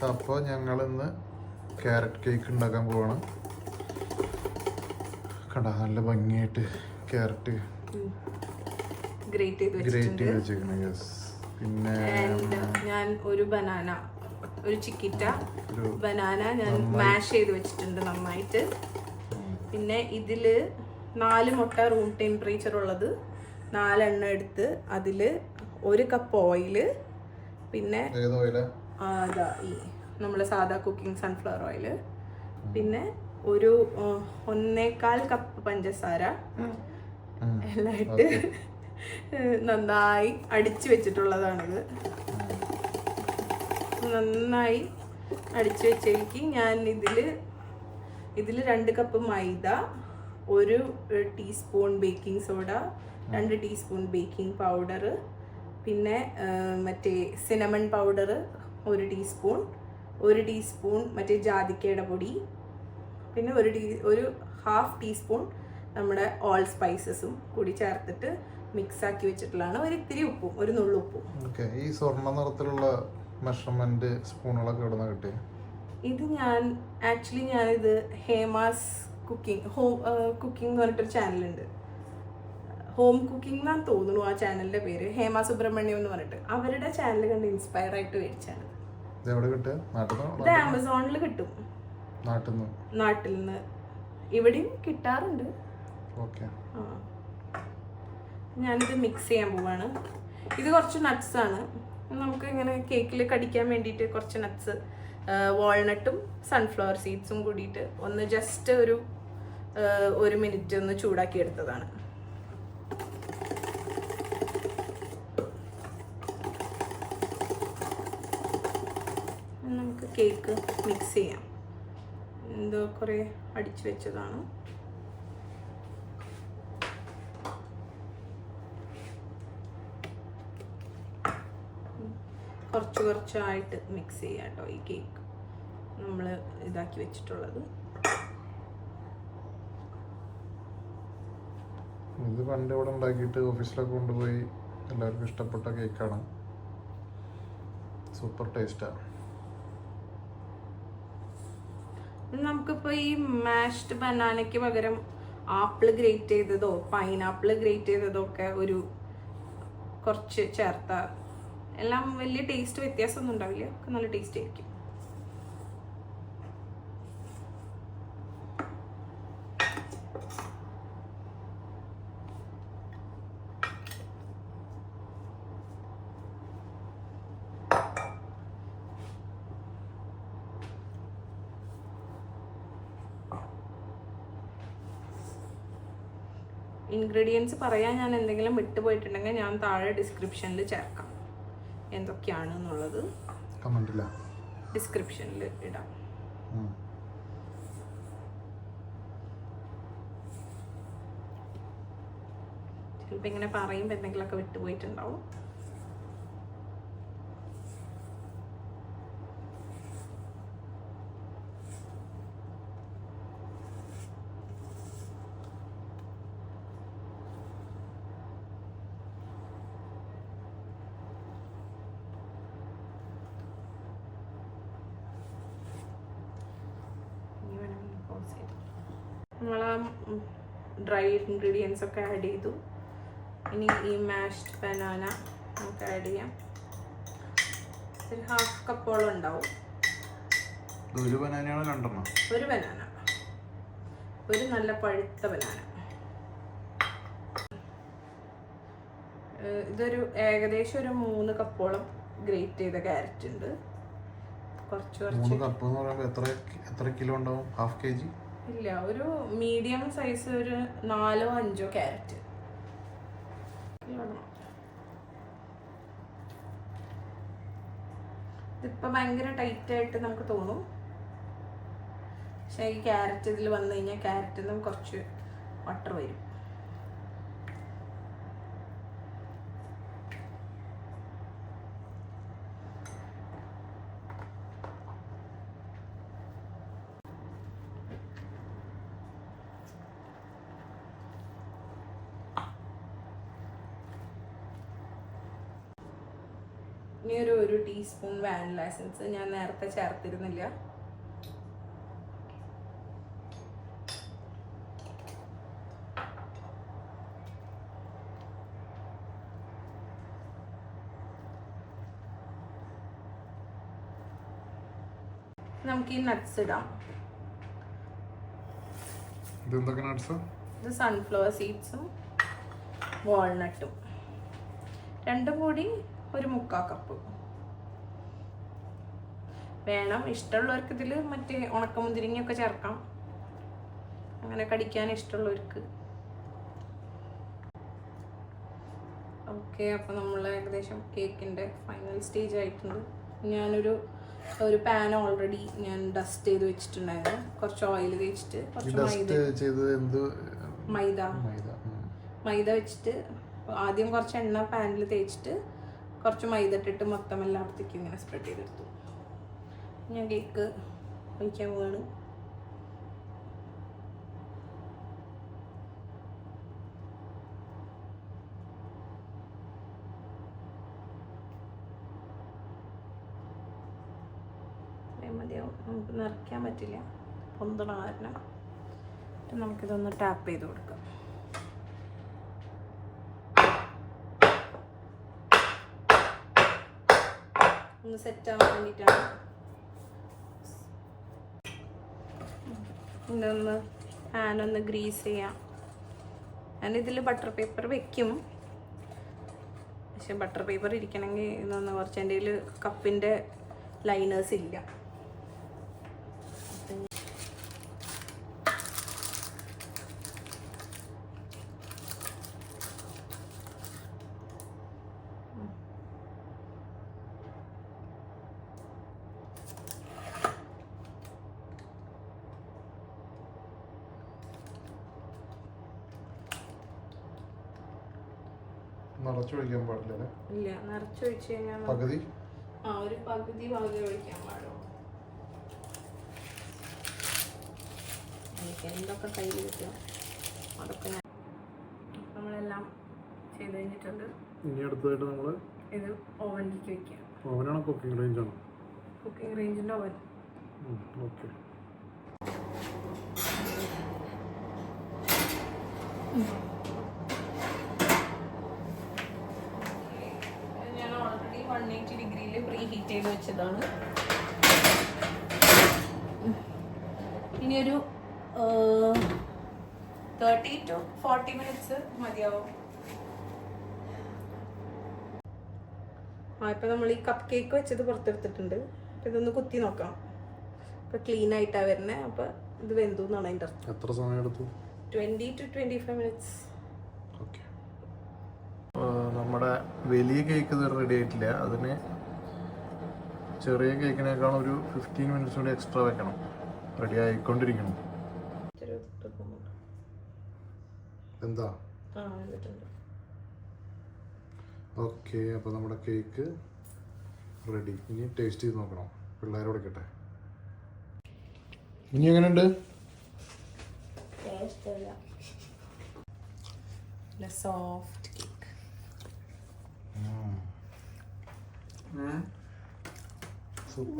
അപ്പോൾ ഞങ്ങളിന്ന് carrot cake ഉണ്ടാക്കാൻ പോവാണ്. കണ്ട നല്ല ഭംഗിയായിട്ട് ക്യാരറ്റ് ഗ്രേറ്റ് ചെയ്ത് വെച്ചിരിക്കണം. യെസ്. പിന്നെ ഞാൻ ഒരു ബനാന, ഒരു ചിക്കിറ്റ ബനാന ഞാൻ മാഷ് ചെയ്ത് വെച്ചിട്ടുണ്ട് നന്നായിട്ട്. പിന്നെ ഇതില് 4 മുട്ട റൂം ടെമ്പറേച്ചർ ഉള്ളത് 4 എണ്ണ എടുത്ത് അതിൽ 1 കപ്പ് ഓയില്, പിന്നെ അതാ ഈ നമ്മളെ സാധാ കുക്കിംഗ് സൺഫ്ലവർ ഓയില്, പിന്നെ ഒരു 1.25 കപ്പ് പഞ്ചസാര എല്ലാം ഇട്ട് നന്നായി അടിച്ചു വെച്ചിട്ടുള്ളതാണിത്. നന്നായി അടിച്ചു വെച്ചേക്ക് ഞാൻ ഇതിൽ 2 കപ്പ് മൈദ, 1 teaspoon baking soda, 2 teaspoon baking powder, പിന്നെ മറ്റേ സിനമൺ പൗഡർ 1 ടീസ്പൂൺ, 1 ടീസ്പൂൺ മറ്റേ ജാതിക്കയുടെ പൊടി, പിന്നെ ഒരു ഹാഫ് ടീസ്പൂൺ നമ്മുടെ ഓൾ സ്പൈസസും കൂടി ചേർത്തിട്ട് മിക്സ് ആക്കി വെച്ചിട്ടുള്ളതാണ്. ഒരു ഇത്തിരി ഉപ്പും, ഒരു നുള്ളുപ്പും. ഈ സ്വർണ്ണ നിറത്തിലുള്ള മെഷർമെന്റ് സ്പൂണുകളൊക്കെ എവിടെ നിന്നാണ് കിട്ടിയത്? ഇത് ഞാനിത് ഹേമാസ് കുക്കിംഗ്, ഹോം കുക്കിംഗ് എന്ന് പറഞ്ഞിട്ടൊരു ചാനലുണ്ട്. ഹോം കുക്കിംഗ് എന്നാണ് തോന്നുന്നു ആ ചാനലിന്റെ പേര്. ഹേമ സുബ്രഹ്മണ്യം എന്ന് പറഞ്ഞിട്ട് അവരുടെ ചാനൽ കണ്ട് ഇൻസ്പയർ ആയിട്ട് മേടിച്ചാണ്. ഇത് ആമസോണിൽ കിട്ടും. നാട്ടിൽ നിന്ന് ഇവിടെയും കിട്ടാറുണ്ട്. ഞാനിത് മിക്സ് ചെയ്യാൻ പോവാണ്. ഇത് കുറച്ച് നട്ട്സ് ആണ്. നമുക്ക് ഇങ്ങനെ കേക്കിൽ കടിക്കാൻ വേണ്ടിയിട്ട് കുറച്ച് നട്ട്സ്, വാൾനട്ടും സൺഫ്ലവർ സീഡ്സും കൂടിയിട്ട് ഒന്ന് ജസ്റ്റ് ഒരു 1 മിനിറ്റ് ഒന്ന് ചൂടാക്കി എടുത്തതാണ്. നമുക്ക് കേക്ക് മിക്സ് ചെയ്യാം. എന്തോ കുറേ അടിച്ചു വെച്ചതാണ്. കുറച്ചായിട്ട് മിക്സ് ചെയ്യാം കേട്ടോ ഈ കേക്ക് നമ്മൾ ഇതാക്കി വെച്ചിട്ടുള്ളത്. ഇത് പണ്ട് ഇവിടെ ഉണ്ടാക്കിയിട്ട് ഓഫീസിലൊക്കെ കൊണ്ടുപോയി എല്ലാവർക്കും ഇഷ്ടപ്പെട്ട കേക്കാണ്. സൂപ്പർ ടേസ്റ്റാണ്. നമുക്കിപ്പോൾ ഈ മാഷ്ഡ് ബനാനയ്ക്ക് പകരം ആപ്പിൾ ഗ്രേറ്റ് ചെയ്തതോ പൈനാപ്പിൾ ഗ്രേറ്റ് ചെയ്തതോ ഒക്കെ കുറച്ച് ചേർത്താൽ എല്ലാം വലിയ ടേസ്റ്റ് വ്യത്യാസമൊന്നും ഉണ്ടാവില്ല. നല്ല ടേസ്റ്റ് ആയിരിക്കും. ഇൻഗ്രീഡിയൻസ് പറയാൻ ഞാൻ എന്തെങ്കിലും വിട്ടുപോയിട്ടുണ്ടെങ്കിൽ ഞാൻ താഴെ ഡിസ്ക്രിപ്ഷനിൽ ചേർക്കാം. എന്തൊക്കെയാണെന്നുള്ളത് ഡിസ്ക്രിപ്ഷനിൽ ഇടാം. ചിലപ്പോൾ ഇങ്ങനെ പറയുമ്പോൾ എന്തെങ്കിലുമൊക്കെ വിട്ടുപോയിട്ടുണ്ടാവും. നമ്മൾ ഡ്രൈ ഇൻഗ്രീഡിയൻസ് ഒക്കെ ആഡ് ചെയ്തു. ഇനി ഈ മാഷ്ഡ് ബനാന നമുക്ക് ആഡ് ചെയ്യാം. ഒരു 1/2 കപ്പോളം ഉണ്ടാവും. ഒരു ബനാന, ഒരു നല്ല പഴുത്ത ബനാന. ഇതൊരു ഏകദേശം ഒരു 3 കപ്പോളം ഗ്രേറ്റ് ചെയ്ത ക്യാരറ്റ് ഉണ്ട്. കുറച്ച് 3 കപ്പ് എന്ന് പറയുമ്പോൾ എത്ര കിലോ ഉണ്ടാവും? Half kg? ഇല്ല, ഒരു മീഡിയം സൈസ് ഒരു 4-5 ക്യാരറ്റ്. ഇതിപ്പോൾ ഭയങ്കര ടൈറ്റായിട്ട് നമുക്ക് തോന്നും. പക്ഷേ ഈ ക്യാരറ്റ് ഇതിൽ വന്നു കഴിഞ്ഞാൽ ക്യാരറ്റിൽ നിന്നും കുറച്ച് ബട്ടർ വരും. ഇനി ഒരു ടീസ്പൂൺ വാനില എസൻസ് ഞാൻ നേരത്തെ ചേർത്തിരുന്നില്ല. നമുക്ക് ഈ നട്ട്സ് ഇടാം. ഇതെന്തൊക്കെ നട്ട്സ്? ഇത് സൺഫ്ലവർ സീഡ്സും വാൾനട്ടും രണ്ടും കൂടി ഒരു 3/4 കപ്പ് വേണം. ഇഷ്ടമുള്ളവർക്ക് ഇതിൽ മറ്റേ ഉണക്കമുന്തിരിങ്ങയൊക്കെ ചേർക്കാം, അങ്ങനെ കടിക്കാൻ ഇഷ്ടമുള്ളവർക്ക്. ഓക്കെ, അപ്പോൾ നമ്മൾ ഏകദേശം കേക്കിൻ്റെ ഫൈനൽ സ്റ്റേജ് ആയിട്ടുണ്ട്. ഞാനൊരു പാൻ ഓൾറെഡി ഞാൻ ഡസ്റ്റ് ചെയ്ത് വെച്ചിട്ടുണ്ടായിരുന്നു. കുറച്ച് ഓയിൽ തേച്ചിട്ട് മൈദ വെച്ചിട്ട് ആദ്യം കുറച്ച് എണ്ണ പാനിൽ തേച്ചിട്ട് കുറച്ച് മൈദ ഇട്ടിട്ട് മൊത്തം എല്ലായിടത്തേക്കും ഇങ്ങനെ സ്പ്രെഡ് ചെയ്തെടുത്തു. ഞാൻ കേക്ക് ഒഴിക്കാൻ പോവാണ്. മതിയാവും, നമുക്ക് നിറയ്ക്കാൻ പറ്റില്ല, പൊന്തണ കാരണം. നമുക്കിതൊന്ന് ടാപ്പ് ചെയ്ത് കൊടുക്കാം. ഒന്ന് സെറ്റ് ആവാൻ വേണ്ടിയിട്ടാണ്. ഇതൊന്ന് പാനൊന്ന് ഗ്രീസ് ചെയ്യാം. ഞാനിതിൽ ബട്ടർ പേപ്പർ വെക്കും, പക്ഷെ ബട്ടർ പേപ്പർ ഇരിക്കണമെങ്കിൽ ഇതൊന്ന് കുറച്ച് എൻ്റെ കയ്യിൽ കപ്പിൻ്റെ ലൈനേഴ്സ് ഇല്ല. നിറച്ചൊഴിക്കാൻ പാടില്ല. ഇല്ല, നിറച്ചൊഴിച്ച് കഴിഞ്ഞാൽ പകുതി ഒരു പകുതി ഭാഗം ഒഴിക്കാൻ പാടുള്ളൂ. എനിക്ക് എന്തൊക്കെ കയ്യിൽ കിട്ടും അതൊക്കെ നമ്മളെല്ലാം ചെയ്ത് കഴിഞ്ഞിട്ടുണ്ട്. ഇനി അടുത്തതായിട്ട് നമ്മൾ ഇത് ഓവനിലേക്ക് വെക്കാം. ഓവനാണോ കുക്കിംഗ് റേഞ്ചാണോ? കുക്കിംഗ് റേഞ്ചിൻ്റെ ഓവൻ. ഓക്കെ. ഞാൻ ഓൾറെഡി 180 ഡിഗ്രിയിൽ പ്രീ ഹീറ്റ് ചെയ്ത് വെച്ചതാണ്. ഇനി ഒരു 30 to 40 മിനിറ്റ്സ് മതിയാവും. ഇപ്പം നമ്മൾ ഈ കപ്പ് കേക്ക് വെച്ചത് പുറത്തെടുത്തിട്ടുണ്ട്. അപ്പം ഇതൊന്ന് കുത്തി നോക്കാം. ഇപ്പം ക്ലീൻ ആയിട്ടാണ് വരുന്നത്. അപ്പം ഇത് വെന്തു എന്നാണ് അതിൻ്റെ അർത്ഥം. എത്ര സമയം എടുത്തു? 20 to 25 മിനിറ്റ്സ്. ഓക്കെ. നമ്മുടെ വലിയ കേക്ക് ഇത് റെഡി ആയിട്ടില്ല. അതിന് ചെറിയ കേക്കിനേക്കാൾ ഒരു 15 മിനിറ്റ്സ് കൂടി എക്സ്ട്രാ വെക്കണം. റെഡി ആയിക്കൊണ്ടിരിക്കണം. എന്താ? ഓക്കെ, അപ്പോൾ നമ്മുടെ കേക്ക് റെഡി. ഇനി ടേസ്റ്റ് ചെയ്ത് നോക്കണം. പിള്ളേരോട് കേട്ടെ. ഇനി എങ്ങനെയുണ്ട്? Soft cake. സൂപ്പർ.